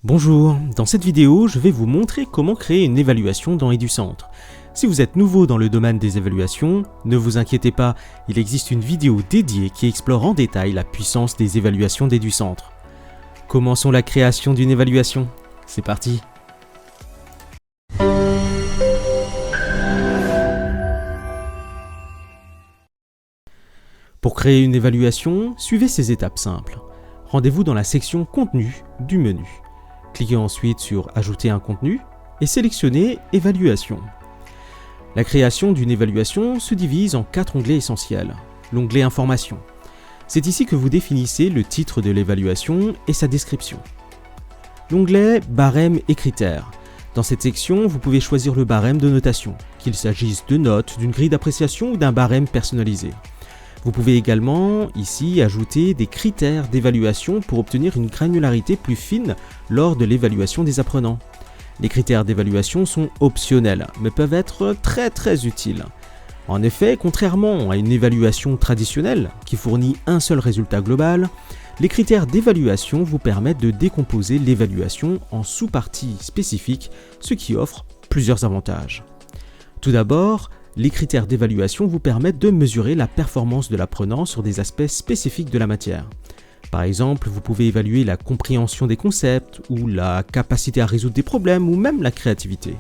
Bonjour, dans cette vidéo, je vais vous montrer comment créer une évaluation dans Educentre. Si vous êtes nouveau dans le domaine des évaluations, ne vous inquiétez pas, il existe une vidéo dédiée qui explore en détail la puissance des évaluations d'Educentre. Commençons la création d'une évaluation. C'est parti! Pour créer une évaluation, suivez ces étapes simples. Rendez-vous dans la section Contenu du menu. Cliquez ensuite sur Ajouter un contenu et sélectionnez Évaluation. La création d'une évaluation se divise en 4 onglets essentiels. L'onglet Information. C'est ici que vous définissez le titre de l'évaluation et sa description. L'onglet Barème et critères. Dans cette section, vous pouvez choisir le barème de notation, qu'il s'agisse de notes, d'une grille d'appréciation ou d'un barème personnalisé. Vous pouvez également, ici, ajouter des critères d'évaluation pour obtenir une granularité plus fine lors de l'évaluation des apprenants. Les critères d'évaluation sont optionnels, mais peuvent être très utiles. En effet, contrairement à une évaluation traditionnelle, qui fournit un seul résultat global, les critères d'évaluation vous permettent de décomposer l'évaluation en sous-parties spécifiques, ce qui offre plusieurs avantages. Tout d'abord, les critères d'évaluation vous permettent de mesurer la performance de l'apprenant sur des aspects spécifiques de la matière. Par exemple, vous pouvez évaluer la compréhension des concepts, ou la capacité à résoudre des problèmes, ou même la créativité.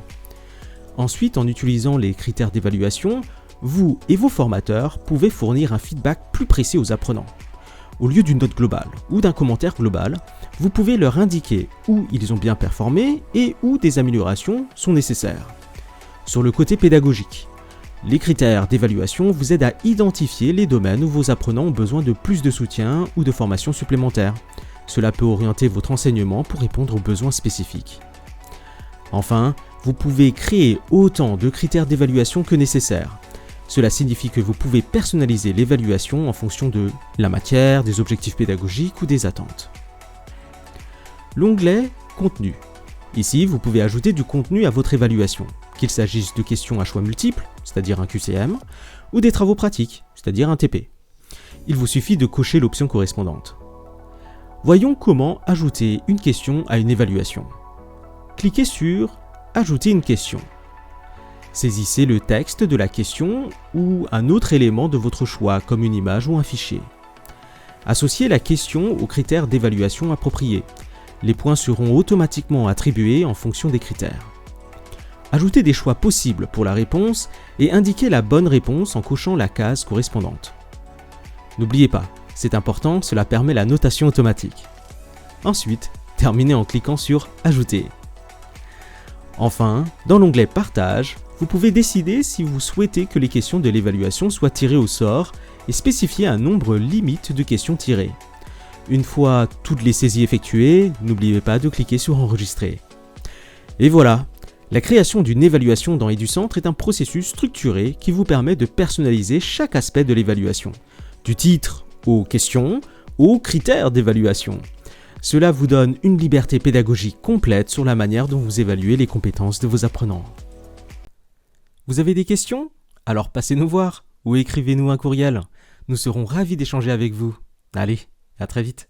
Ensuite, en utilisant les critères d'évaluation, vous et vos formateurs pouvez fournir un feedback plus précis aux apprenants. Au lieu d'une note globale ou d'un commentaire global, vous pouvez leur indiquer où ils ont bien performé et où des améliorations sont nécessaires. Sur le côté pédagogique, les critères d'évaluation vous aident à identifier les domaines où vos apprenants ont besoin de plus de soutien ou de formation supplémentaire. Cela peut orienter votre enseignement pour répondre aux besoins spécifiques. Enfin, vous pouvez créer autant de critères d'évaluation que nécessaire. Cela signifie que vous pouvez personnaliser l'évaluation en fonction de la matière, des objectifs pédagogiques ou des attentes. L'onglet Contenu. Ici, vous pouvez ajouter du contenu à votre évaluation, qu'il s'agisse de questions à choix multiples, c'est-à-dire un QCM, ou des travaux pratiques, c'est-à-dire un TP. Il vous suffit de cocher l'option correspondante. Voyons comment ajouter une question à une évaluation. Cliquez sur « Ajouter une question ». Saisissez le texte de la question ou un autre élément de votre choix, comme une image ou un fichier. Associez la question aux critères d'évaluation appropriés. Les points seront automatiquement attribués en fonction des critères. Ajoutez des choix possibles pour la réponse et indiquez la bonne réponse en cochant la case correspondante. N'oubliez pas, c'est important, cela permet la notation automatique. Ensuite, terminez en cliquant sur « Ajouter ». Enfin, dans l'onglet « Partage », vous pouvez décider si vous souhaitez que les questions de l'évaluation soient tirées au sort et spécifier un nombre limite de questions tirées. Une fois toutes les saisies effectuées, n'oubliez pas de cliquer sur « Enregistrer ». Et voilà! La création d'une évaluation dans Educentre est un processus structuré qui vous permet de personnaliser chaque aspect de l'évaluation, du titre aux questions, aux critères d'évaluation. Cela vous donne une liberté pédagogique complète sur la manière dont vous évaluez les compétences de vos apprenants. Vous avez des questions? Alors passez nous voir ou écrivez-nous un courriel. Nous serons ravis d'échanger avec vous. Allez, à très vite.